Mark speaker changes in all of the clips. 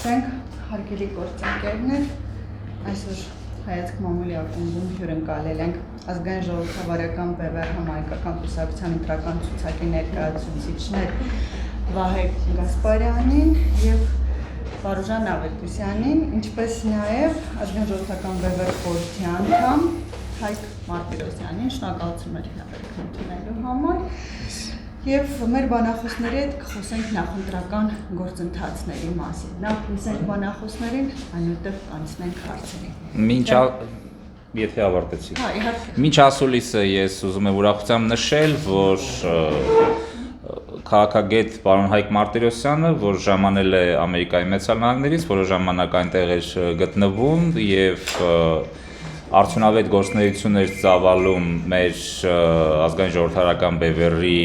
Speaker 1: Սկսենք հարգելի գործընկերներ, այսօր հայացք մամուլի ակումբում հյուրընկալել ենք ազգային ժողովրդավարական բևեռ համահայկական կուսակցության ընտրական ցուցակի ներկայացուցիչներ Վահե Գասպարյանին և Վարուժան Ավետիսյանին, ինչպես նաև ազգային ժողովրդական բևեռ խորհրդի անդամ Հայկ Մարտիրոսյանին, շնորհակալություն մեր հրավերին ընդունելու համար։ Եվ մեր բանախոսների հետ կխոսենք նախընտրական գործընթացների մասին։ Նախ լսենք բանախոսներին, այնուհետև կանցնենք հարցերին։
Speaker 2: Եթե ավարտեցիք։ Մինչ ասուլիսը ես ուզում եմ ուրախությամբ նշել, որ քաղաքագետ պարոն Հայկ Մարտիրոսյանը, որ ժամանել է Ամերիկայի Մեծար Նահանգներից, որոշ ժամանակ այնտեղ էր գտնվում եւ արդյունավետ գործունեություններ ծավալում մեր ազգային ժողովրդարական բևեռի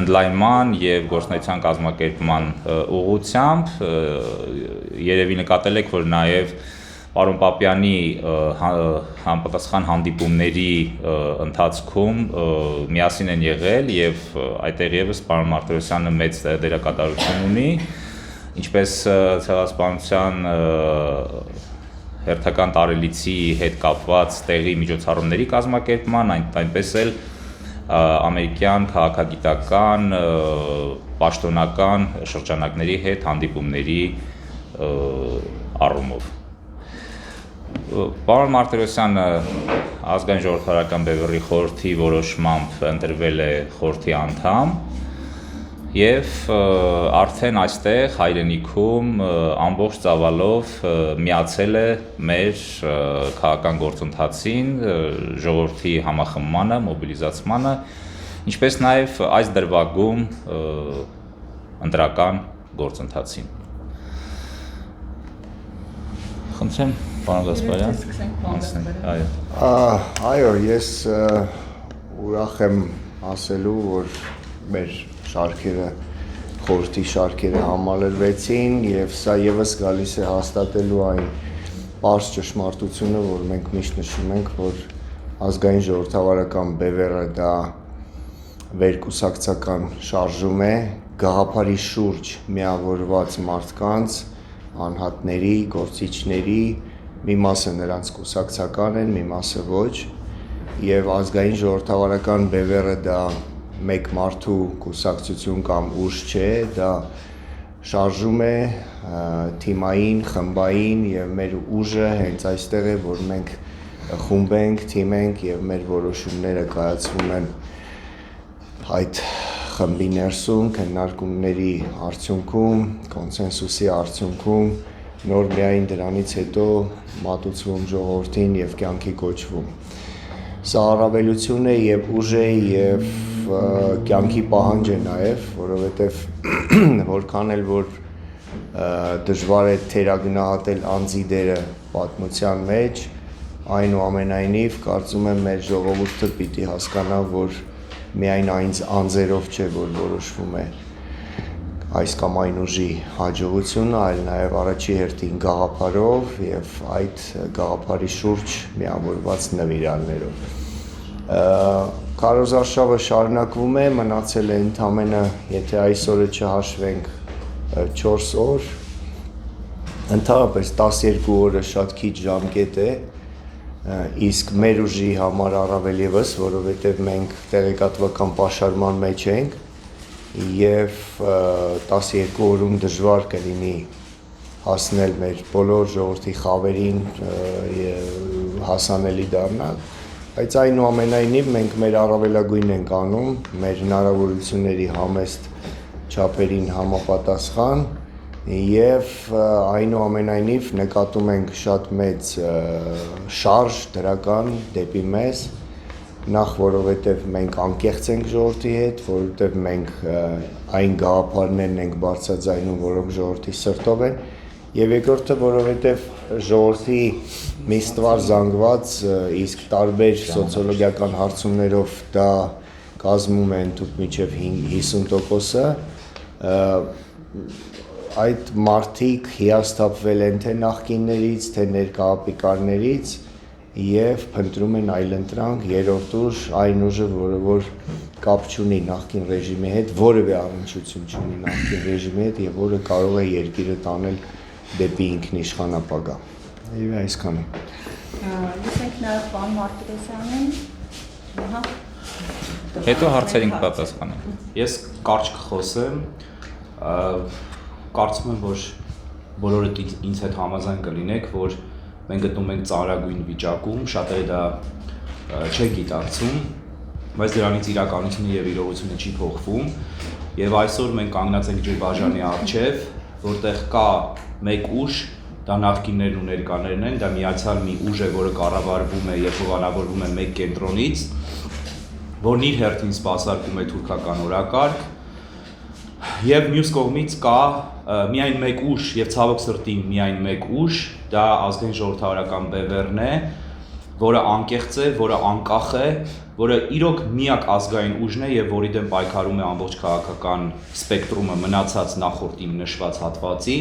Speaker 2: ընդլայնման եւ գործունեության կազմակերպման ուղղությամբ երևի նկատել եք, որ նաեւ պարոն Պապյանի համապատասխան հանդիպումների ընթացքում միասին են եղել եւ այդտեղ եւս պարոն Մարտիրոսյանը մեծ դերակատարություն ունի, ինչպես ցեղասպանության հերթական տարելիցի հետ կապված տեղի միջոցառումների կազմակերպման, այնպես էլ ամերիկյան քաղաքագիտական, պաշտոնական շրջանակների հետ հանդիպումների առումով։ Պարոն Մարտիրոսյանը ազգային ժողովրդարական բևեռի խորհրդի որոշմամբ ընտրվել է խորհրդի անդամ եւ արդեն այստեղ հայրենիքում ամբողջ ծավալով միացել է մեր քաղաքական գործընթացին, ժողովրդի համախմբմանը, մոբիլիզացմանը, ինչպես նաեւ այս դրվագում ընտրական գործընթացին։ Խնդրեմ, պարոն Գասպարյան։
Speaker 3: Այո, ես ուրախ եմ ասելու, որ մեր շարքերը խորհրդի շարքերը համալրվեցին եւ սա եւս գալիս է հաստատելու այն պարզ ճշմարտությունը, որ մենք միշտ նշում ենք, որ ազգային ժողովրդավարական բևեռը դա վերկուսակցական շարժում է, գաղափարի շուրջ միավորված մարդկանց, անհատների, գործիչների, մի մասը նրանց կուսակցական են, մի մասը ոչ, եւ ազգային ժողովրդավարական բևեռը դա մեկ մարդու կուսակցություն կամ ուժ չէ, դա շարժում է թիմային, խմբային եւ մեր ուժը հենց այստեղ է, որ մենք խումբ ենք, թիմ ենք եւ մեր որոշումները կայացվում են այդ խմբի ներսում, քննարկումների արդյունքում, կոնսենսուսի արդյունքում, նոր միայն դրանից հետո մատուցվում ժողովրդին եւ կյանքի կոչվում։ Սա առավելություն է եւ ուժ է եւ կյանքի պահանջ է նաեւ, որովհետեւ որքան էլ որ դժվար է թերագնահատել անձի դերը պատմության մեջ, այնուամենայնիվ կարծում եմ մեր ժողովուրդը պիտի հասկանա, որ միայն այն անձերով չէ, որ որոշվում է այս կամ այն ուժի հաջողությունը, այլ նաեւ առաջի հերթին գաղափարով եւ այդ գաղափարի շուրջ միավորված նվիրալներով։ Քարոզարշավը շարունակվում է, մնացել է ընդամենը, եթե այսօրը չհաշվենք 4 օր, ընդհանրապես 12 օրը շատ քիչ ժամկետ է, իսկ մեր ուժի համար առավել եւս, որովհետեւ մենք տեղեկատվական պաշարման մեջ ենք եւ 12 օրում դժվար կլինի հասնել մեր բոլոր ժողովրդի խավերին հասանելի դառնալ, բայց այնուամենայնիվ մենք մեր առավելագույնն ենք անում, մեր հնարավորությունների համեստ չափերին համապատասխան եւ այնուամենայնիվ նկատում ենք շատ մեծ շարժ դրական դեպի մեզ, նախ որովհետև մենք անկեղծ ենք ժողովրդի հետ, որովհետև մենք այն գաղափարներն ենք բարձրաձայնում, որոնք ժողովրդի սրտով են, եւ երկրորդը որովհետև ժողովրդի մի ստվար զանգված, իսկ տարբեր սոցիոլոգիական հարցումներով դա կազմում է ընդհանուր մինչև 50%-ը, այդ մարդիկ հիասթափվել են թե նախկիններից, թե ներկայապիկարներից եւ փնտրում են այլընտրանք, երրորդ ուժ, այն ուժը, որը որ կապ չունի նախկին ռեժիմի հետ, որևէ առնչություն չունի նախկին ռեժիմի հետ եւ որը կարող է երկիրը տանել դեպի ինքնիշխան ապագա։ Եվ այսքանը։
Speaker 1: Լսենք նաև պարոն Մարտիրոսյանին։ Ահա։
Speaker 2: Հետո հարցերին կպատասխանեմ։
Speaker 4: Ես կարճ կխոսեմ, կարծում եմ, որ բոլորդ ինձ հետ համաձայն կլինեք, որ մենք գտնվում ենք ծանրագույն վիճակում, շատերը դա չեն գիտակցում, բայց դրանից իրականությունը եւ իրողությունը չի փոխվում, եւ այսօր մենք կանգնած ենք ջրբաժանի առջեւ, որտեղ կա մեկ ուժ, դա նախկիններն ու ներկաներն են, դա միացյալ մի ուժ է, որը կառավարվում է եւ հովանավորվում է մեկ կենտրոնից, որն իր հերթին սպասարկում է թուրքական օրակարգ, եւ մյուս կողմից կա միայն մեկ ուժ եւ ցավոք սրտի միայն մեկ ուժ, դա ազգային ժողովրդավարական բևեռն է, որը անկեղծ է, որը անկախ է, որը իրոք միակ ազգային ուժն է եւ որի դեմ պայքարում է ամբողջ քաղաքական սպեկտրումը մնացած նախորդ իմ նշված հատվածի,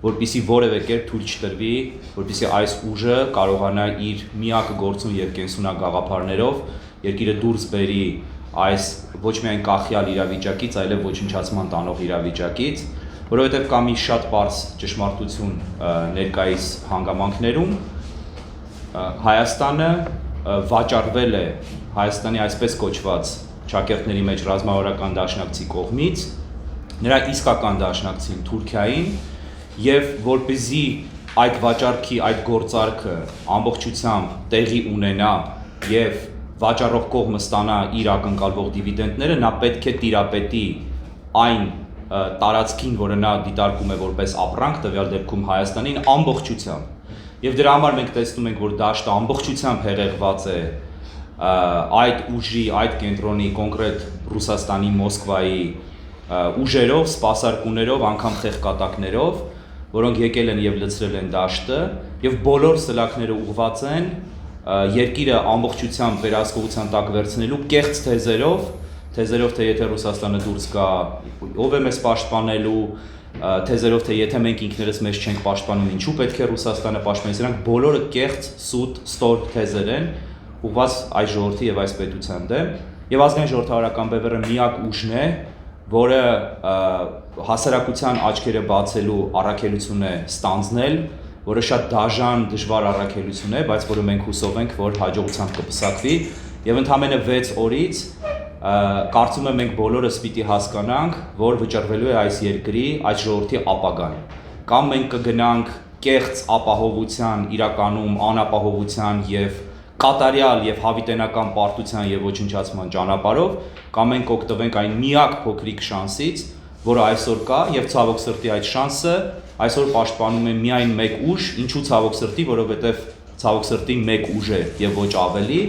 Speaker 4: որպեսզի որևէ կերպ թույլ չտրվի, որպեսզի այս ուժը կարողանա իր միակ գործուն եւ կենսունակ գաղափարներով երկիրը դուրս բերի այս ոչ միայն կախյալ իրավիճակից, այլև ոչնչացման տանող իրավիճակից, որովհետև կա մի շատ պարզ ճշմարտություն ներկայիս հանգամանքներում, Հայաստանը վաճառվել է Հայաստանի այսպես կոչված ճակերտների մեջ ռազմավարական դաշնակցի կողմից, նրա իսկական դաշնակցին Թուրքիային, եւ որպեսզի այդ վաճառքի, այդ գործարքը ամբողջությամբ տեղի ունենա եւ վաճառող կողմը ստանա իր ակնկալվող դիվիդենդները, նա պետք է տիրապետի այն տարածքին, որը նա դիտարկում է որպես ապրանք, տվյալ դեպքում Հայաստանին ամբողջությամբ։ Եվ դրա համար մենք տեսնում ենք, որ դաշտը ամբողջությամբ հեղեղված է այդ ուժի, այդ կենտրոնի կոնկրետ Ռուսաստանի, Մոսկվայի ուժերով, սպասարկուներով, անգամ խեղկատակներով, որոնք եկել են եւ լցրել են դաշտը, եւ բոլոր սլաքները ուղղված են երկիրը ամբողջությամբ վերահսկողության տակ վերցնելու կեղծ թեզերով, թե եթե Ռուսաստանը դուրս գա, ով է մեզ պաշտպանելու, թեզերով թե եթե մենք ինքներս մեզ չենք պաշտպանում, ինչու պետք է Ռուսաստանը պաշտպանի, սրանք բոլորը կեղծ, սուտ, ստոր թեզեր են, ուղղված այս ժողովրդի եւ այս պետության դեմ, եւ ազգային ժողովրդավարական բևեռը միակ ուժն է, որը հասարակության աչքերը բացելու առաքելություն է ստանձնել, որը շատ դաժան, դժվար առաքելություն է, բայց որը մենք հուսով ենք, որ հաջողությամբ կպսակվի, եւ ընդամենը 6 օրից կարծում եմ մենք բոլորս պիտի հասկանանք, որ վճռվելու է այս երկրի, այս ժողովրդի ապագան։ Կամ մենք կգնանք կեղծ ապահովության, իրականում անապահովության եւ կատարյալ եւ հավիտենական պարտության եւ ոչնչացման ճանապարհով, կամ մենք կօգտվենք այն միակ փոքրիկ շանսից, որը այսօր կա, եւ ցավոք սրտի այդ շանսը այսօր պաշտպանում է միայն մեկ ուժ, ինչու ցավոք սրտի, որովհետեւ ցավոք սրտի մեկ ուժ է եւ ոչ ավելի,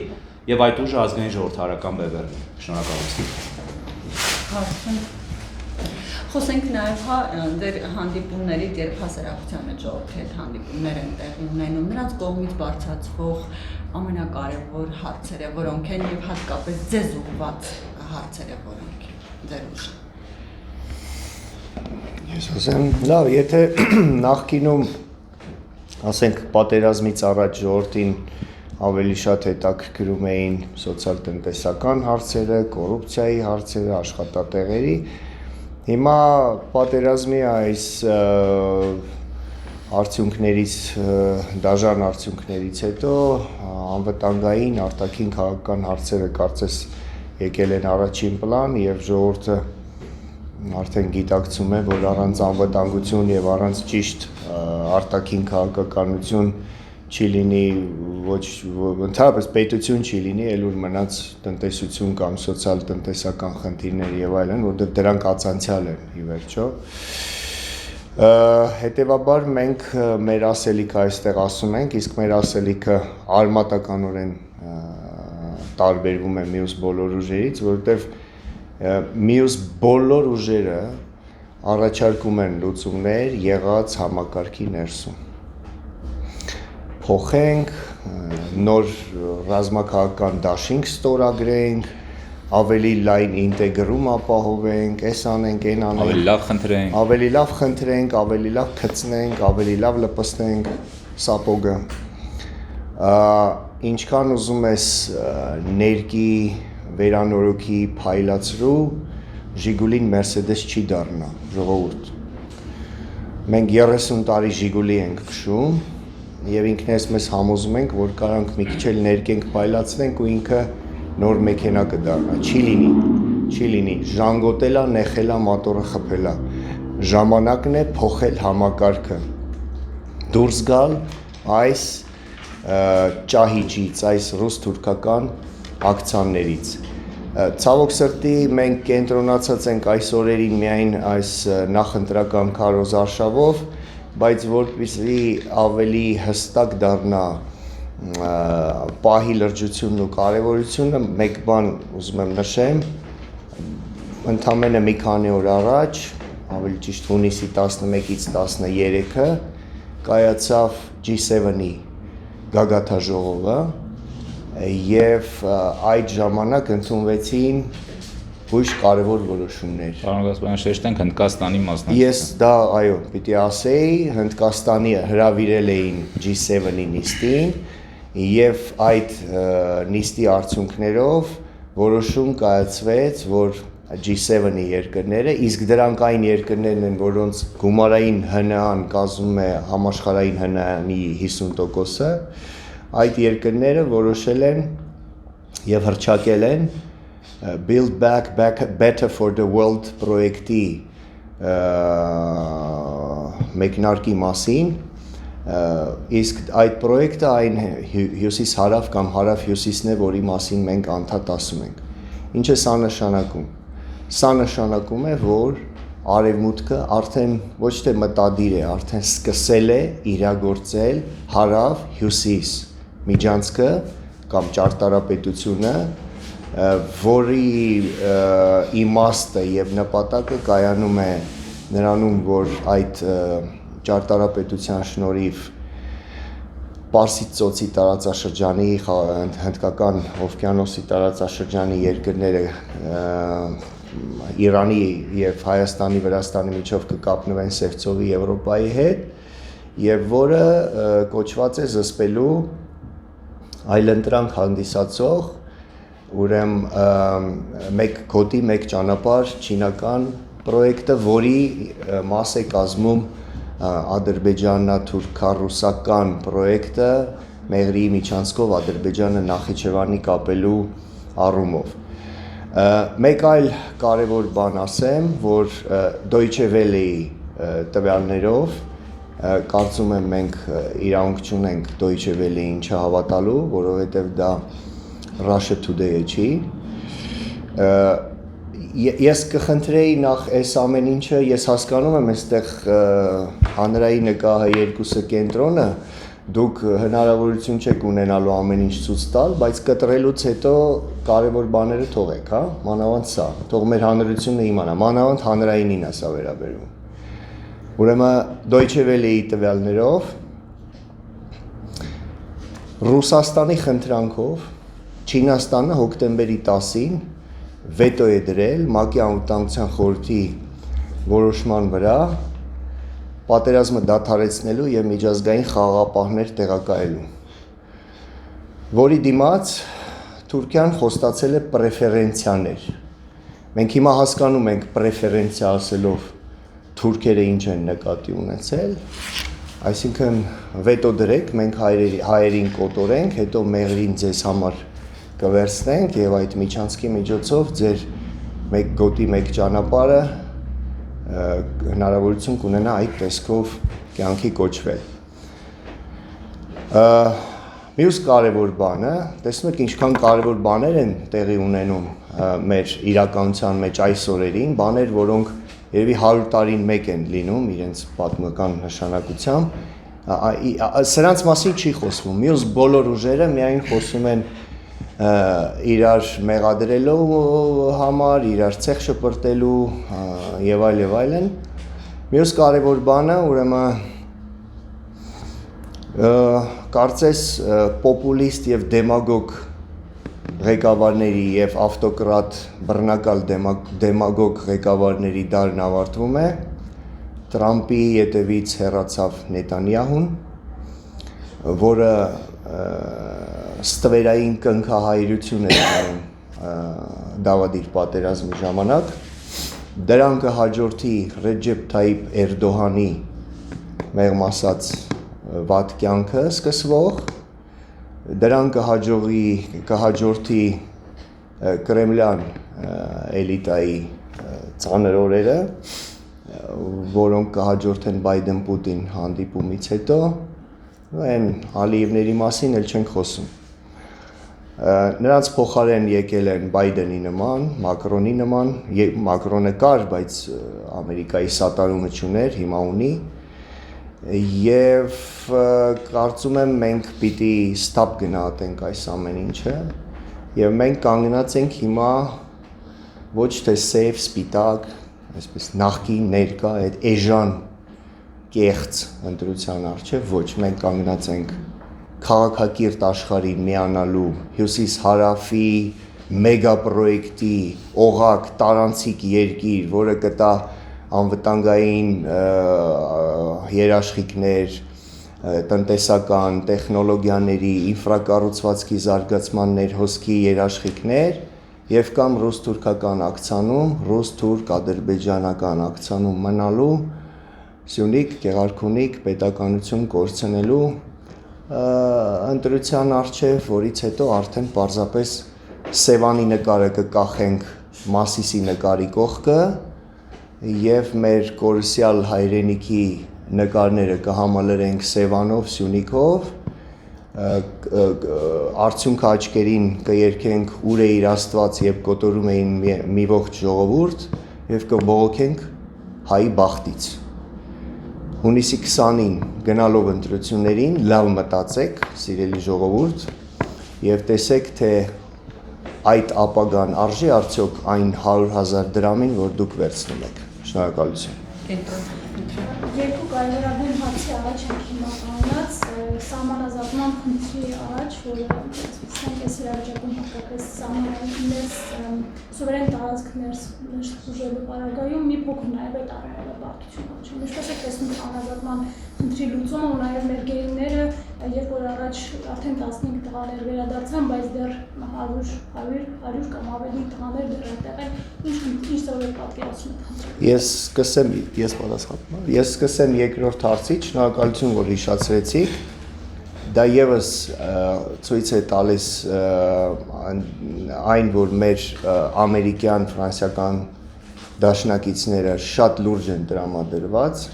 Speaker 4: եւ այդ ուժը ազգային ժողովրդավարական բևեռն է։ Շնորհակալություն։
Speaker 1: Խոսենք նաև դեր հանդիպումներից, երբ հասարակության հետ ժողովրդի հետ հանդիպումներ են տեղի ունենում, նրանց կողմից բարձրացվող ամենակարևոր հարցերը, որոնք են եւ հատկապես ձեզ ուղղված հարցերը, որոնք ձեր ուժը։
Speaker 3: Ես ասեմ, լավ, եթե նախկինում ասենք պատերազմից առաջ ժողովրդին ավելի շատ հետաքրքրում էին սոցիալ-տնտեսական հարցերը, կոռուպցիայի հարցերը, աշխատատեղերի, հիմա պատերազմի այս արդյունքներից, դաժան արդյունքներից հետո անվտանգային արտաքին քաղաքական հարցերը կարծես եկել են առաջին պլան եւ ժողովուրդը արդեն գիտակցում է, որ առանց անվտանգություն եւ առանց ճիշտ արտաքին քաղաքականություն չի լինի, ոչ ընդհանրապես պետություն չի լինի, ելուր մնաց տնտեսություն կամ սոցիալ-տնտեսական խնդիրներ եւ այլն, որովհետեւ դրանք ացանցիալ են ի վերջո։ Հետևաբար մենք մեր ասելիքը այստեղ ասում ենք, իսկ մեր ասելիքը արմատականորեն տարբերվում է մյուս բոլոր ուժերից, որովհետեւ մյուս բոլոր ուժերը առաջարկում են լուծումներ եղած համակարգի ներսում։ Փոխենք, նոր ռազմաքաղաքական դաշինք ստորագրենք, ավելի լայն ինտեգրում ապահովենք, այս անենք, այն անենք, ավելի լավ խնդրենք, ավելի լավ գծնենք, ավելի լավ լպստենք սապոգը։ Ինչքան ուզում ես ներքի վերանորոգի, փայլացրու, Ժիգուլին Mercedes չի դառնա, ժողովուրդ։ Մենք 30 տարի Ժիգուլի ենք քշում եւ ինքներս մեզ համոզում ենք, որ կարանք մի քիչ էլ ներկենք փայլացնենք ու ինքը նոր մեքենա կդառնա։ Չի լինի, ժանգոտելա, նեխելա, մոտորը խփելա։ Ժամանակն է փոխել համակարգը։ Դուրս գալ այս ճահիճից, այս ռուս-թուրքական ակցիաներից։ Ցավոք սրտի մենք կենտրոնացած ենք այս օրերին միայն այս նախընտրական քարոզարշավով, բայց որպեսզի ավելի հստակ դառնա պահի լրջությունն ու կարևորությունը, մեկ բան ուզում եմ նշեմ, ընդամենը մի քանի օր առաջ, ավելի ճիշտ հունիսի 11-ից 13-ը կայացավ G7-ի գագաթաժողովը եւ այդ ժամանակ ընդունվեցին ուրիշ կարևոր որոշումներ։
Speaker 2: Պարոն Գասպարյան, շեշտենք Հնդկաստանի մասնակցությունը։
Speaker 3: Ես դա, այո, պիտի ասեի, Հնդկաստանի հրավիրել էին G7-ի նիստին եւ այդ նիստի արդյունքներով որոշում կայացվեց, որ G7-ի երկրները, իսկ դրանք այն երկրներն են, որոնց գումարային ՀՆԱ-ն կազմում է համաշխարհային ՀՆԱ-ի 50%-ը, այդ երկրները որոշել են եւ հռչակել են Build Back Better for the World պրոյեկտի մեկնարկի մասին, իսկ այդ պրոյեկտը այն հյուսիս-հարավ կամ հարավ-հյուսիսն է, որի մասին մենք անդադ ասում ենք։ Ինչ է սա նշանակում։ Սա նշանակում է, որ Արևմուտքը արդեն ոչ թե մտադիր է, արդեն սկսել է իրագործել հարավ-հյուսիս միջանցքը կամ ճարտարապետությունը, որի իմաստը եւ նպատակը կայանում է նրանում, որ այդ ճարտարապետության շնորհիվ Պարսից ծոցի տարածաշրջանի, հնդկական օվկիանոսի տարածաշրջանի երկրները Իրանի եւ Հայաստանի, Վրաստանի միջով կկապնվեն Սևծովի Եվրոպայի հետ եւ որը կոչված է զսպելու այլընտրանք հանդիսացող ուրեմն մեկ գոտի, մեկ ճանապարհ չինական պրոյեկտը, որի մաս է կազմում ադրբեջանա-թուրքա-ռուսական պրոյեկտը Մեղրիի միջանցքով Ադրբեջանը Նախիջևանի կապելու առումով։ Մեկ այլ կարևոր բան ասեմ, որ Deutsche Welle-ի տվյալներով կարծում եմ մենք իրավունք չունենք Deutsche Welle-ին չհավատալու, որովհետև դա Russia Today-ը չի։ Ես կխնդրեի նախ այս ամեն ինչը, ես հասկանում եմ այստեղ հանրային նկահը երկուսը կենտրոնը, դուք հնարավորություն չեք ունենալու ամեն ինչ ցույց տալ, բայց կտրելուց հետո կարևոր բաները թողեք, հա, մանավանդ սա, թող մեր հանրությունը իմանա, մանավանդ հանրայինին է սա վերաբերում։ Ուրեմն Deutsche Welle-ի տվյալներով Ռուսաստանի խնդրանքով Չինաստանը հոկտեմբերի 10-ին վետո է դրել ՄԱԿ-ի անվտանգության խորհրդի որոշման վրա պատերազմը դադարեցնելու եւ միջազգային խաղաղապահներ տեղակայելու, որի դիմաց Թուրքիան խոստացել է պրեֆերենցիաներ։ Մենք հիմա հասկանում ենք պրեֆերենցիա ասելով թուրքերը ինչ են նկատի ունեցել, այսինքն վետո դրեք, մենք հայերին կոտորենք, հետո մեղրին ձեզ համար կվերցնենք եւ այդ միջանցքի միջոցով ձեր մեկ գոտի, մեկ ճանապարհը հնարավորություն կունենա այդ տեսքով կյանքի կոչվել։ Մյուս կարևոր բանը, տեսնում եք ինչքան կարևոր բաներ են տեղի ունենում մեր իրականության մեջ այս օրերին, բաներ, որոնք երևի 100 տարին մեկ են լինում իրենց պատմական նշանակությամբ, սրանց մասին չի խոսվում։ Մյուս բոլոր ուժերը միայն խոսում են իրար մեղադրելու համար, իրար ցեխ շպրտելու եւ այլն։ Մյուս կարևոր բանը, ուրեմն կարծես պոպուլիստ եւ դեմագոգ ղեկավարների եւ ավտոկրատ բռնակալ դեմագոգ ղեկավարների դարն ավարտվում է, Տրամպի ետևից հեռացավ Նետանյահուն, որը ստվերային կնքահայրություն է անում դավադիր պատերազմի ժամանակ, դրան կհաջորդի Ռեջեփ Թայիփ Էրդողանի մեղմ ասած վատ կյանքը սկսվող, դրան կհաջորդի Կրեմլյան էլիտայի ծանր օրերը, որոնք կհաջորդեն Բայդեն-Պուտին հանդիպումից հետո, այն Ալիևների մասին էլ չենք խոսում։ Նրանց փոխարեն եկել են Բայդենի նման, Մակրոնի նման, Մակրոնը կար, բայց Ամերիկայի սատարումը չուներ, հիմա ունի, եւ կարծում եմ մենք պիտի ստապ գնահատենք այս ամեն ինչը, եւ մենք կանգնած ենք հիմա ոչ թե սև, սպիտակ, այսպես նախկին ներկա այդ էժան կեղծ ընտրության առջև, ոչ, մենք կանգնած ենք քաղաքակիրթ աշխարհին միանալու հյուսիս-հարավի մեգապրոյեկտի օղակ տարանցիկ երկիր, որը կտա անվտանգային երաշխիքներ, տնտեսական, տեխնոլոգիաների, ինֆրակառուցվածքի զարգացման ներհոսքի երաշխիքներ եւ կամ ռուս-թուրքական ակցանում, ռուս-թուրք-ադրբեջանական ակցանում մնալու, Սյունիք, Գեղարքունիք պետականություն կորցնելու ընտրության առջև, որից հետո արդեն պարզապես Սևանի նկարը կկախենք Մասիսի նկարի կողքը եւ մեր կորուսյալ հայրենիքի նկարները կհամալրենք Սևանով, Սյունիքով, արդյունքը աչքերին կերքենք ուր է իր Աստված, երբ կոտորում էին մի ողջ ժողովուրդ եւ կբողոքենք հայի բախտից։ Հունիսի 20-ին գնալով ընտրություններին լավ մտածեք, սիրելի ժողովուրդ, եւ տեսեք, թե այդ ապագան արժի արդյոք այն 100,000 դրամին, որ դուք վերցնում եք։ Շնորհակալություն։
Speaker 5: Երկու կարևորագույն հարցի առաջ ենք հիմա կանգնած, սահմանազատման խնդրի առաջ, որը այսպես իրավիճակում հատկապես սահմանային սուվերեն տարածքներ բուժելու պարագայում մի փոքր նաև այդ առարկա բարդություն առաջում։ Ինչպես եք տեսնում սահմանազատման խնդրի լուծումը ու նաև մեր գերիները երբ որ առաջ արդեն 15 տղաներ վերադարձան, բայց դեռ 100 կամ ավելի տղաներ դեռ այդտեղ են, ինչ ծավալ պատկերացնում եք։
Speaker 3: Ես սկսեմ երկրորդ հարցից, շնորհակալություն, որ հիշեցրեցիք։ Դա եւս ցույց է տալիս այն, որ մեր ամերիկյան, ֆրանսիական դաշնակիցները շատ լուրջ են տրամադրված,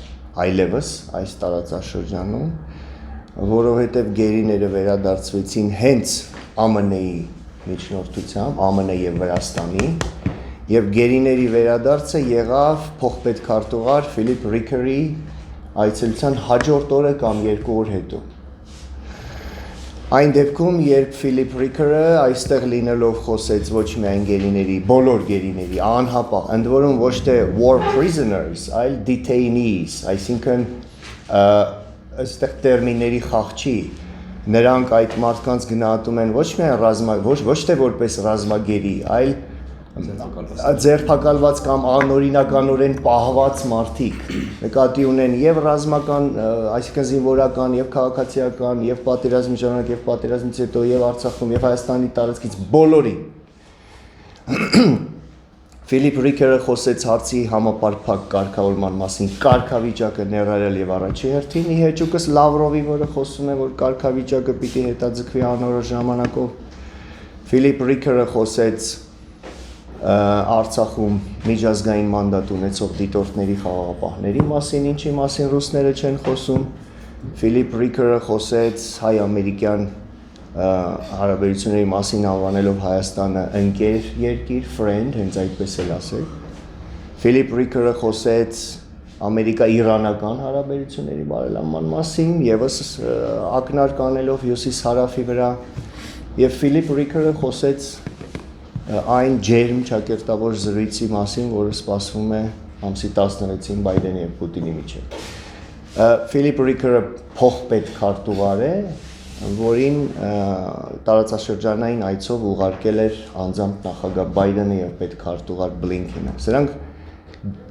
Speaker 3: այլևս այս տարածաշրջանում, որովհետև գերիները վերադարձվեցին հենց ԱՄՆ-ի միջնորդությամբ, ԱՄՆ եւ Վրաստանի, եւ գերիների վերադարձը եղավ փոխպետքարտուղար Ֆիլիպ Ռիքերի այցելության հաջորդ օրը կամ 2 օր հետո։ Այն դեպքում, երբ Ֆիլիպ Ռիքերը այստեղ լինելով խոսեց ոչ միայն գերիների, բոլոր գերիների, անհապաղ, ընդ որում ոչ թե war prisoners, այլ detainees, այսինքն այստեղ տերմինների խաղ չի, նրանք այդ մարդկանց գնահատում են ոչ միայն ոչ թե որպես ռազմագերի, այլ ձերբակալված կամ անօրինականորեն պահված մարդիկ նկատի ունեն եւ ռազմական, այսինքն զինվորական, եւ քաղաքացիական, եւ պատերազմի ժամանակ, եւ պատերազմից հետո, եւ Արցախում, եւ Հայաստանի տարածքից բոլորին։ Ֆիլիպ Ռիքերը խոսեց հարցի համապարփակ կարգավորման մասին, կարգավիճակը ներառյալ եւ առաջի հերթին, ի հեճուկս Լավրովի, որը խոսում է, որ կարգավիճակը պիտի հետաձգվի անորոշ ժամանակով։ Ֆիլիպ Ռիքերը խոսեց Արցախում միջազգային մանդատ ունեցող դիտորդների խաղաղապահների մասին, ինչի մասին ռուսները չեն խոսում։ Ֆիլիպ Ռիքերը խոսեց հայ-ամերիկյան հարաբերությունների մասին անվանելով Հայաստանը ընկեր երկիր, friend, հենց այդպես էլ ասել։ Ֆիլիպ Ռիքերը խոսեց ամերիկա-իրանական հարաբերությունների բարելավման մասին, եւս ակնարկ անելով հյուսիս-հարավի վրա, եւ Ֆիլիպ Ռիքերը խոսեց այն ջերմ ճակերտավոր զրույցի մասին, որը սպասվում է ամսի 16-ին Բայդենի եւ Պուտինի միջեւ։ Ֆիլիպ Ռիքերը փոխպետքարտուղար է, որին տարածաշրջանային այցով ուղարկել էր անձամբ նախագահ Բայդենը եւ պետքարտուղար Բլինքենը։ Սրանք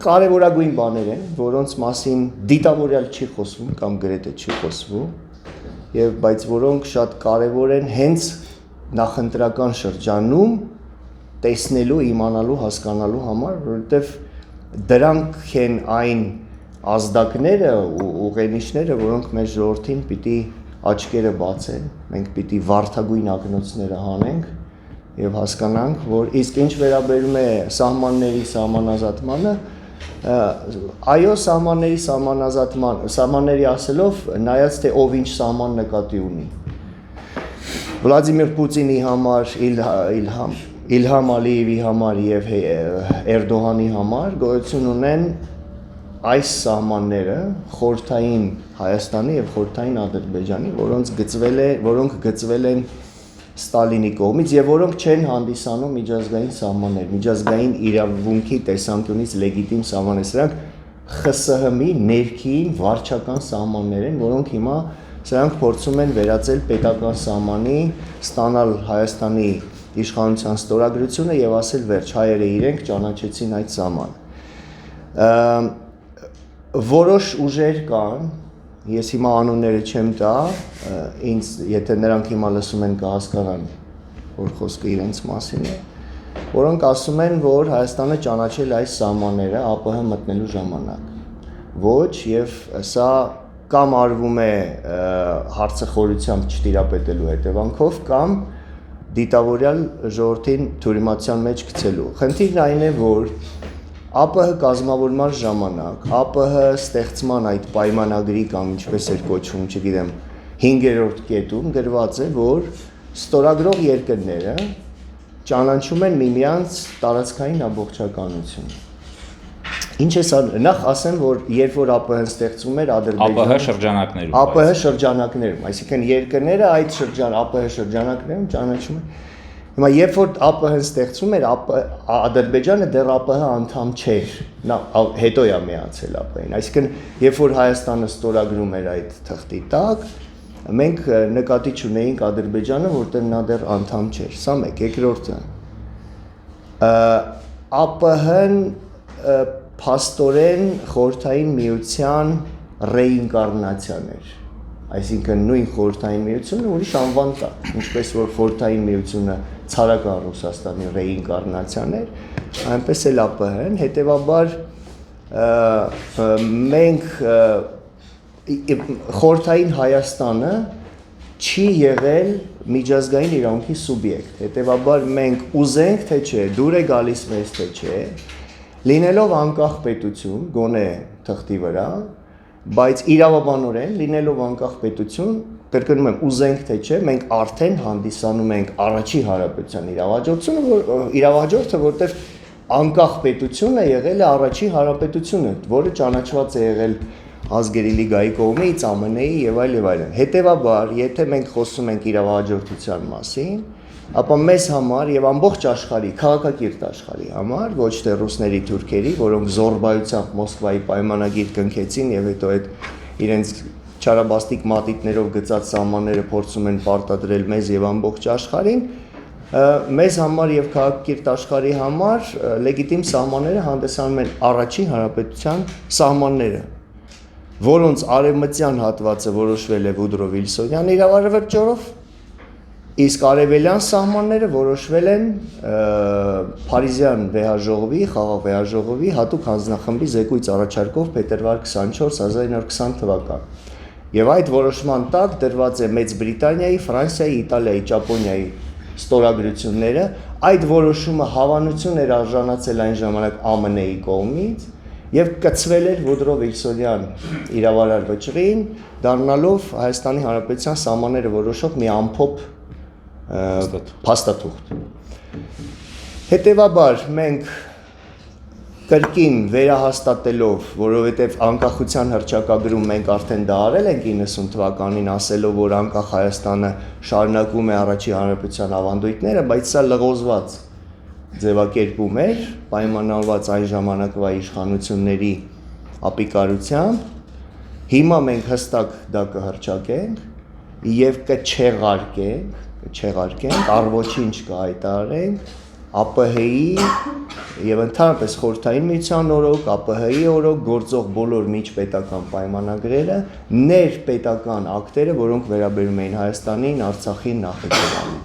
Speaker 3: կարևորագույն բաներ են, որոնց մասին դիտավորյալ չի խոսվում կամ գրեթե չի խոսվում, եւ բայց որոնք շատ կարևոր են հենց նախընտրական շրջանում տեսնելու, իմանալու, հասկանալու համար, որովհետև դրանք են այն ազդակները ու ուղենիշները, որոնք մեր ժողովրդին պիտի աչքերը բացեն, մենք պիտի վարդագույն ակնոցները հանենք եւ հասկանանք, որ իսկ ինչ վերաբերում է սահմանների սահմանազատմանը, այո, սահմանների ասելով նայած թե ով ինչ սահման նկատի ունի։ Վլադիմիր Պուտինի համար, Իլհամ Ալիևի համար եւ Էրդողանի համար գոյություն ունեն այս սահմանները խորհրդային Հայաստանի եւ խորհրդային Ադրբեջանի, որոնք գծվել են Ստալինի կողմից եւ որոնք չեն հանդիսանում միջազգային սահմաններ, միջազգային իրավունքի տեսանկյունից լեգիտիմ սահմաններ, սրանք ԽՍՀՄ-ի ներքին վարչական սահմաններ են, որոնք հիմա սրանք փորձում են վերածել պետական սահմանի, ստանալ Հայաստանի իշխանության ստորագրությունը եւ ասել վերջ հայերը իրենք ճանաչեցին այդ սահմանը։ Որոշ ուժեր կան, ես հիմա անունները չեմ տա, ինձ եթե նրանք հիմա լսում են կհասկանան, որ խոսքը իրենց մասին է, որոնք ասում են, որ Հայաստանը ճանաչել այս սահմանները ԱՊՀ մտնելու ժամանակ։ Ոչ, եւ սա կամ արվում է հարցախորությամբ չտիրապետելու հետևանքով, կամ դիտավորյալ ժողովրդին թյուրիմացիան մեջ գցելու։ Խնդիրն այն է, որ ԱՊՀ կազմավորման ժամանակ, ԱՊՀ ստեղծման այդ պայմանագրի կամ ինչպես էր կոչվում, չգիտեմ, 5-րդ կետում գրված է, որ ստորագրող երկրները ճանաչում են միմյանց տարածքային ամբողջականություն։ Ինչ է սա, նախ ասեմ, որ երբ որ ԱՊՀ-ն ստեղծվում էր
Speaker 2: ԱՊՀ շրջանակներում,
Speaker 3: ԱՊՀ շրջանակներում, այսինքն երկրները այդ ԱՊՀ շրջանակներում ճանաչում են։ Հիմա երբ որ ԱՊՀ-ն ստեղծվում էր, Ադրբեջանը դեռ ԱՊՀ անդամ չէր, նա հետո է միացել ԱՊՀ-ին, այսինքն երբ որ Հայաստանը ստորագրում էր այդ թղթի տակ, մենք նկատի չունեինք Ադրբեջանը, որտեղ նա դեռ անդամ չէր, սա մեկ, երկրորդը, ԱՊՀ-ն փաստորեն խորհրդային միության ռեինկարնացիան էր, այսինքն նույն խորհրդային միությունը ուրիշ անվան կա, ինչպես որ խորհրդային միությունը ցարական Ռուսաստանի ռեինկարնացիան էր, այնպես էլ ԱՊՀ-ն, հետևաբար մենք խորհրդային Հայաստանը չի եղել միջազգային իրավունքի սուբյեկտ, հետևաբար մենք ուզենք թե չէ, դուր է գալիս մեզ թե չէ, լինելով անկախ պետություն, գոնե թղթի վրա, բայց իրավաբանորեն լինելով անկախ պետություն, կրկնում եմ, ուզենք թե չէ, մենք արդեն հանդիսանում ենք առաջի հանրապետության իրավահաջորդը, որտեղ անկախ պետությունը եղել է առաջի հանրապետությունը, որը ճանաչված է եղել Ազգերի լիգայի կողմից, ԱՄՆ-ի եւ այլն։ Հետևաբար, եթե մենք խոսում ենք իրավահաջորդության մասին, ապա մեզ համար եւ ամբողջ աշխարհի, քաղաքակիրթ աշխարհի համար, ոչ թե ռուսների, թուրքերի, որոնք զորբայությամբ Մոսկվայի պայմանագիր կնքեցին եւ հետո այդ իրենց չարաբաստիկ մատիտներով գծած սահմանները փորձում են պարտադրել մեզ եւ ամբողջ աշխարհին, մեզ համար եւ քաղաքակիրթ աշխարհի համար լեգիտիմ սահմանները հանդիսանում են առաջին հանրապետության սահմանները, որոնց արևմտյան հատվածը որոշվել է Վուդրո Վիլսոնյանի իրավարվերջորով, իսկ արևելյան սահմանները որոշվել են Փարիզյան վեհաժողովի, խաղաղ վեհաժողովի հատուկ հանձնախմբի զեկույց առաջարկով փետրվար 24, 1920 թվական։ Եվ այդ որոշման տակ դրված է Մեծ Բրիտանիայի, Ֆրանսիայի, Իտալիայի, Ճապոնիայի ստորագրությունները, այդ որոշումը հավանություն էր արժանացել այն ժամանակ ԱՄՆ-ի կողմից եւ կցվել էր Վուդրո Վիլսոնյան իրավարար վճռին, դառնալով Հայաստանի Հանրապետության սահմանները որոշող մի ամփոփ փաստաթուղթ։ Հետևաբար մենք կրկին վերահաստատելով, որովհետև անկախության հռչակագրում մենք արդեն դա արել ենք 90 թվականին, ասելով, որ անկախ Հայաստանը շարունակում է առաջի հանրապետության ավանդույթները, բայց սա լղոզված ձևակերպում էր, պայմանավորված այն ժամանակվա իշխանությունների ապիկարությամբ, հիմա մենք հստակ դա կհռչակենք եւ կչեղարկենք, առոչինչ կհայտարարենք ԱՊՀ-ի եւ ընդհանրապես խորհրդային միության օրոք, ԱՊՀ-ի օրոք գործող բոլոր միջպետական պայմանագրերը, ներպետական ակտերը, որոնք վերաբերում էին Հայաստանին, Արցախին, Նախիջևանին։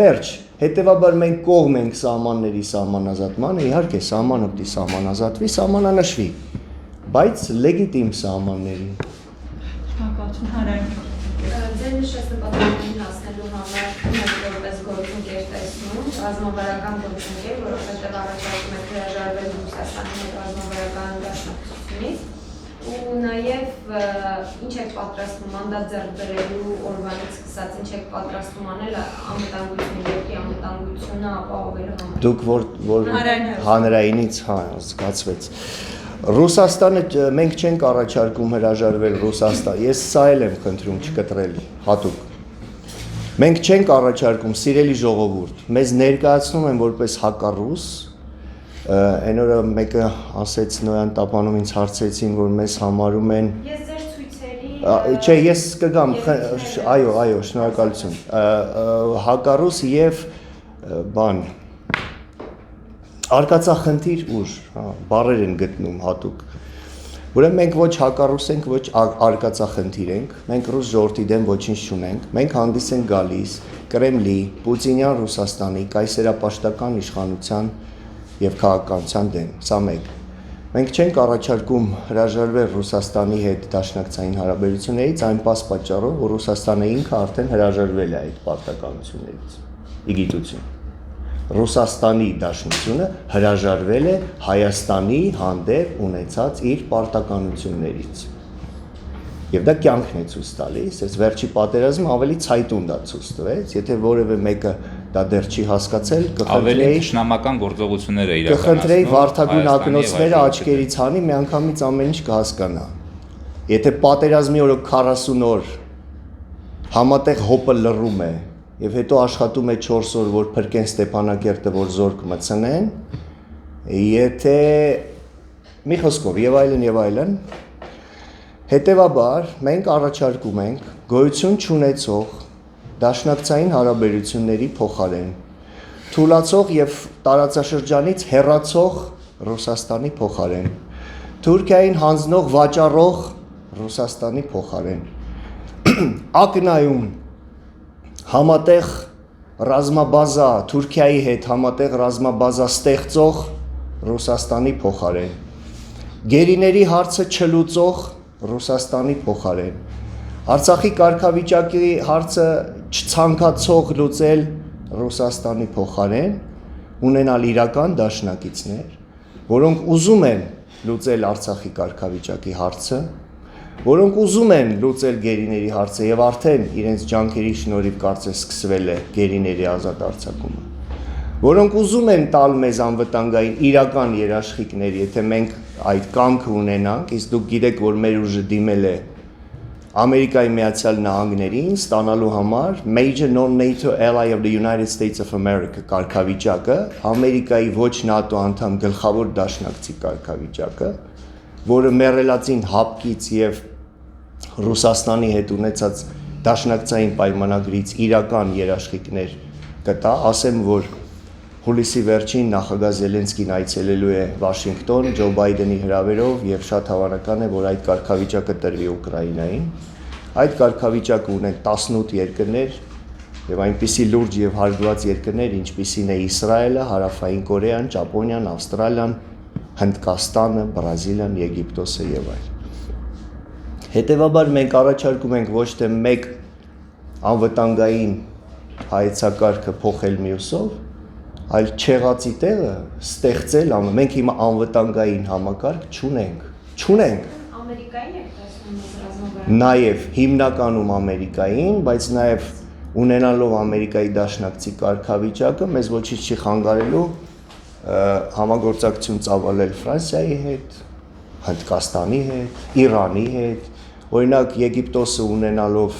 Speaker 3: Վերջ, Հետևաբար մենք կողմ ենք սահմանների սահմանազատմանը, իհարկե սահմանը պետք է սահմանազատվի, սահմանանշվի, բայց լեգիտիմ սահմանների։
Speaker 1: Շնորհակալություն Հարեն։
Speaker 6: Ձեր նշած նպատակներին հասնելու համար մենք որպես գործընկեր տեսնում ռազմավարական գործընկեր, որովհետև առաջարկում եք հրաժարվել Ռուսաստանի հետ ռազմավարական դաշնակցությունից ու նաև ինչ եք պատրաստվում մանդատ ձեռք բերելու օրվանից սկսած ինչ եք պատրաստում անել անվտանգությունը երկրի անվտանգությունը ապահովելու համար։
Speaker 3: Դուք որ հանրայինից զգացվեց Ռուսաստանը մենք չենք առաջարկում հրաժարվել Ռուսաստան։ Ես սա էլ եմ խնդրում չկտրել հատուկ։ Մենք չենք առաջարկում սիրելի ժողովուրդ, մեզ ներկայացնում են որպես հակառուս։ Այն օրը մեկը ասեց Նոյան տապանում ինձ հարցեցին, որ մեզ համարում են
Speaker 6: Ես ձեր ցույցերի
Speaker 3: Չէ, ես կգամ, այո, շնորհակալություն։ Հակառուս եւ բան արկածախնդիր ուժ, բառեր են գտնում հատուկ։ Ուրեմն մենք ոչ հակառուս ենք, ոչ արկածախնդիր ենք, մենք ռուս ժողովրդի դեմ ոչինչ չունենք, մենք հանդիս ենք գալիս Կրեմլի, Պուտինյան Ռուսաստանի, կայսերապաշտական իշխանության եւ քաղաքականության դեմ, սա մեկ։ Մենք չենք առաջարկում հրաժարվել Ռուսաստանի հետ դաշնակցային հարաբերություններից այն պարզ պատճառով, որ Ռուսաստանը ինքը արդեն հրաժարվել է այդ պարտականություններից։ Իգիտություն։ Ռուսաստանի Դաշնությունը հրաժարվել է Հայաստանի հանդեպ ունեցած իր պարտականություններից։ Եվ դա կյանքն է ցույց տալիս, այս վերջի պատերազմը ավելի ցայտուն դա ցույց տվեց, եթե որևէ մեկը դա դեռ չի հասկացել,
Speaker 2: ավելի ճշնամական գործողություններ է իրականացնում։
Speaker 3: Կխնդրեի Վարդագույն ակնոցները աչքերից հանի, միանգամից ամեն ինչ կհասկանա։ Եթե պատերազմի օրը 40 օր համատեղ հոպը լռում է եւ հետո աշխատում է 4 օր, որ փրկեն Ստեփանակերտը, որ զորք մտցնեն, եթե մի խոսքով եւ այլն, հետեւաբար մենք առաջարկում ենք գոյություն չունեցող դաշնակցային հարաբերությունների փոխարեն թուլացող եւ տարածաշրջանից հեռացող Ռուսաստանի փոխարեն Թուրքիային հանձնող վաճառող Ռուսաստանի փոխարեն ակնայում համատեղ ռազմաբազա Թուրքիայի հետ համատեղ ռազմաբազա ստեղծող Ռուսաստանի փոխարեն գերիների հարցը չլուծող Ռուսաստանի փոխարեն Արցախի կարգավիճակի հարցը չցանկացող լուծել Ռուսաստանի փոխարեն ունենալ իրական դաշնակիցներ, որոնք ուզում են լուծել Արցախի կարգավիճակի հարցը, որոնք ուզում են լուծել գերիների հարցը եւ արդեն իրենց ջանքերի շնորհիվ կարծես սկսվել է գերիների ազատ արձակումը, որոնք ուզում են տալ մեզ անվտանգային իրական երաշխիքներ, եթե մենք այդ կամքը ունենանք, իսկ դուք գիտեք, որ մեր ուժը դիմել է Ամերիկայի Միացյալ Նահանգներին ստանալու համար Major Non-NATO Ally of the United States of America կարգավիճակը, Ամերիկայի ոչ ՆԱՏՕ անդամ գլխավոր դաշնակցի կարգավիճակը, որը մեռելածին հապկից եւ Ռուսաստանի հետ ունեցած դաշնակցային պայմանագրից իրական երաշխիքներ կտա, ասեմ, որ հուլիսի վերջին նախագահ Զելենսկին այցելելու է Վաշինգտոն Ջո Բայդենի հրավերով եւ շատ հավանական է, որ այդ կարգավիճակը տրվի Ուկրաինային։ Այդ կարգավիճակը ունեն 18 երկրներ եւ այնպիսի լուրջ եւ հարգված երկրներ, ինչպիսին է Իսրայելը, Հարավային Կորեան, Ճապոնիան, Ավստրալիան, Հնդկաստանը, Բրազիլիան, Եգիպտոսը եւ այլն։ Հետևաբար մենք առաջարկում ենք ոչ թե մեկ անվտանգային հայեցակարգը փոխել մյուսով, այլ չեղածի տեղը ստեղծել, մենք հիմա անվտանգային համակարգ չունենք։
Speaker 6: Ամերիկային եք տեսնում ռազմավարական։
Speaker 3: Նաև հիմնականում Ամերիկային, բայց նաև ունենալով Ամերիկայի դաշնակցի կարգավիճակը մեզ ոչինչ չի խանգարելու համագործակցություն ծավալել Ֆրանսիայի հետ, Հնդկաստանի հետ, Իրանի հետ, օրինակ Եգիպտոսը ունենալով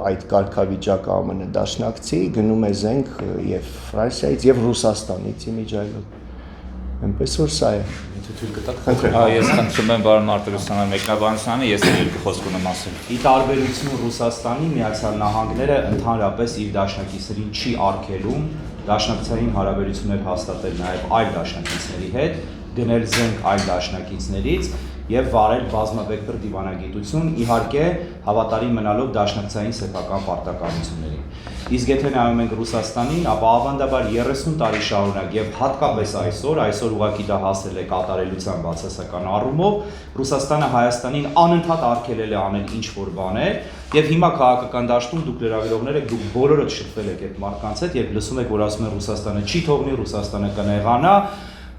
Speaker 3: այդ կարգավիճակը ԱՄՆ դաշնակցի գնում է զենք եւ Ֆրանսիայից եւ Ռուսաստանից իմիջայլով։ Այնպես որ սա է։
Speaker 4: Եթե թույլ կտաք,
Speaker 2: Ես խնդրում եմ բարոն Մարտիրոսյանը մեկնաբանությանը, ես երկու խոսք ունեմ ասել։
Speaker 4: ի տարբերություն Ռուսաստանի, Միացյալ Նահանգները ընդհանրապես իր դաշնակիցներին չի արգելում դաշնակցային հարաբերություններ հաստատել նաև այլ դաշնակիցների հետ, գնել զենք այլ դաշնակիցներից եւ վարել բազմավեկտոր դիվանագիտություն, իհարկե հավատարիմ մնալով դաշնակցային սեփական պարտականություններին։ Իսկ եթե նայում ենք Ռուսաստանին, ապա ավանդաբար 30 տարի շարունակ եւ հատկապես այսօր ուղղակի դա հասել է կատարելության բացասական առումով, Ռուսաստանը Հայաստանին անընդհատ արգելել է անել ինչ-որ բաներ, եւ հիմա քաղաքական դաշտում դուք լրագրողները դուք բոլորդ շփվել եք այդ մարդկանց հետ եւ լսում եք, որ ասում են Ռուսաստանը չի թողնի, Ռուսաստանը կնեղանա,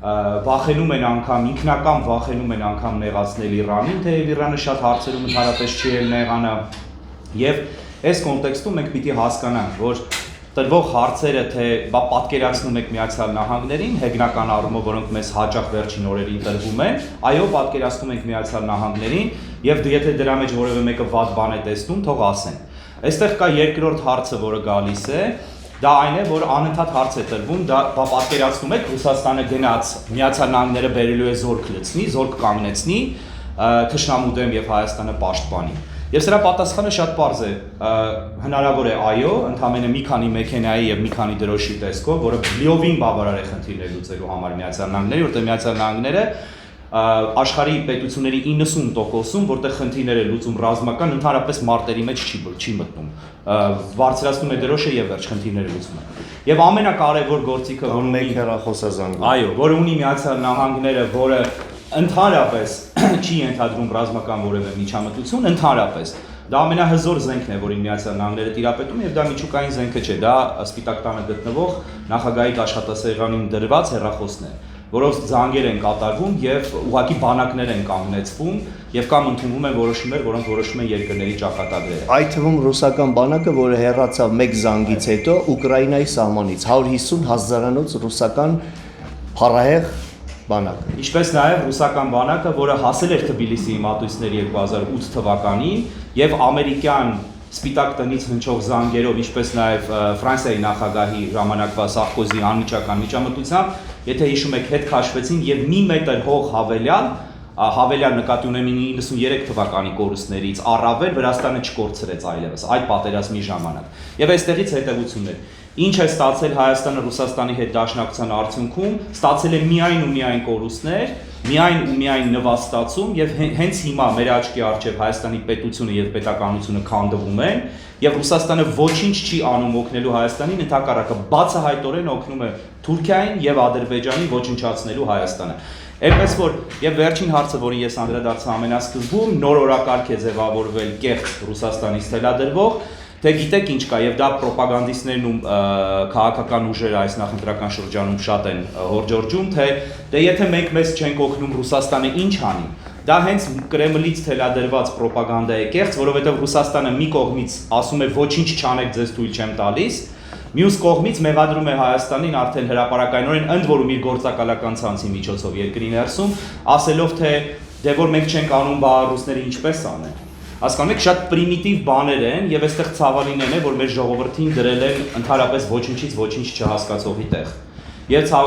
Speaker 4: վախենում են անգամ ինքնական վախենում են անգամ նեղացնել Իրանին, թեև Իրանը շատ հարցերում ընդհանրապես չի էլ նեղանա եւ այս կոնտեքստում մենք պիտի հասկանանք, որ տրվող հարցերը թե պատկերացնում եք Միացյալ Նահանգներին, հեգնական առումով, որոնք մեզ հաճախ վերջին օրերին տրվում են, այո, պատկերացնում ենք Միացյալ Նահանգներին եւ եթե դրա մեջ որևէ մեկը վատ բան է տեսնում, թող ասեն։ Այստեղ կա երկրորդ հարցը, որը գալիս է, դա այն է, որ անընդհատ հարց է տրվում, դա պատկերացնում եք Ռուսաստանը գնաց Միացյալ Նահանգները բերելու է զորք լցնի, զորք կանգնեցնի, թշնամու դեմ եւ Հայաստանը պաշտպանի։ Եվ սրա պատասխանը շատ պարզ է, հնարավոր է այո, ընդամենը մի քանի մեքենայի եւ մի քանի դրոշի տեսքով, որը լիովին բավարար է խնդիրներ լուծելու համար Միացյալ Նահանգների, որտեղ Միացյալ Նահանգները աշխարհի պետությունների 90%-ում, որտեղ խնդիրները լուծում ռազմական, ընդհանրապես մարտերի մեջ չի մտնում։ Բարձրացնում է դրոշը եւ վերջ խնդիրները լուծում է։ Եվ ամենակարևոր գործիքը, որ
Speaker 3: մեկ հեռախոսազանգում։
Speaker 4: Այո, որը ունի Միացյալ Նահանգները, որը ընդհանրապես չի ենթադրում ռազմական որևէ միջամտություն, ընդհանրապես դա ամենահզոր զենքն է, որին Միացյալ Նահանգները տիրապետում եւ դա միջուկային զենքը չէ, դա Սպիտակ տանը գտնվող նախագահի աշխատասեղանին դրված հեռախոսն է, որով զանգեր են կատարվում եւ ուղղակի բանակներ են կանգնեցվում եւ կամ ընդունվում են որոշումներ, որոնք որոշում են երկրների ճակատագրերը։
Speaker 3: Այդ թվում ռուսական բանակը, որը հեռացավ մեկ զանգից հետո Ուկրաինայի սահմանից 150 հազարանոց ռուսական փառահեղ բանակ։
Speaker 4: Ինչպես նաև ռուսական բանակը, որը հասել էր Թբիլիսիի մատույցներ 2008 թվականին եւ ամերիկյան Սպիտակ տնից հնչող զանգերով, ինչպես նաև Ֆրանսիայի նախագահի ժամանակվա Սարկոզի անմիջական միջամտությամբ, եթե հիշում եք, հետ քաշվեցին եւ մի մետր հող հավելյալ նկատի ունեմ 93 թվականի կորուստներից առավել Վրաստանը չկորցրեց այլևս այդ պատերազմի ժամանակ։ Եվ այստեղից հետևություններ։ Ինչ է ստացել Հայաստանը Ռուսաստանի հետ դաշնակցության արդյունքում, ստացել է միայն ու միայն կորուստներ, միայն ու միայն նվաստացում եւ հենց հիմա մեր աչքի առջեւ Հայաստանի պետությունը եւ պետականությունը քանդվում են եւ Ռուսաստանը ոչինչ չի անում օգնելու Հայաստանին, ընդհակառակը բացահայտորեն օգնում է Թուրքիային եւ Ադրբեջանին ոչնչացնելու Հայաստանը։ Այնպես որ եւ վերջին հարցը, որին ես անդրադարձա ամենասկզբում, նոր օրակարգ է ձևավորվել կեղծ Ռուսաստանից թելադրվող, թե գիտեք ինչ կա եւ դա ռոպագանդիստներն ու քաղաքական ուժերը այս նախընտրական շրջանում շատ են հորջորջում, թե եթե մենք մեզ չենք օգնում Ռուսաստանը ինչ անի, դա հենց Կրեմլից թելադրված ռոպագանդա է կեղծ, որովհետեւ Ռուսաստանը մի կողմից ասում է ոչինչ չանեք, ձեզ թույլ չեմ տալիս, մյուս կողմից մեղադրում է Հայաստանին արդեն հրապարակայնորեն ընդ որում իր գործակալական ցանցի միջոցով երկրի ներսում, ասելով թե դե որ մենք չենք անում, բա ռուսները ինչպես անեն։ Հասկանում եք, շատ պրիմիտիվ բաներ են եւ այստեղ ցավալին է, որ մեր ժողովրդին դրել են ընդհանրապես ոչինչից ոչինչ չհասկացողի տեղ։ Եվ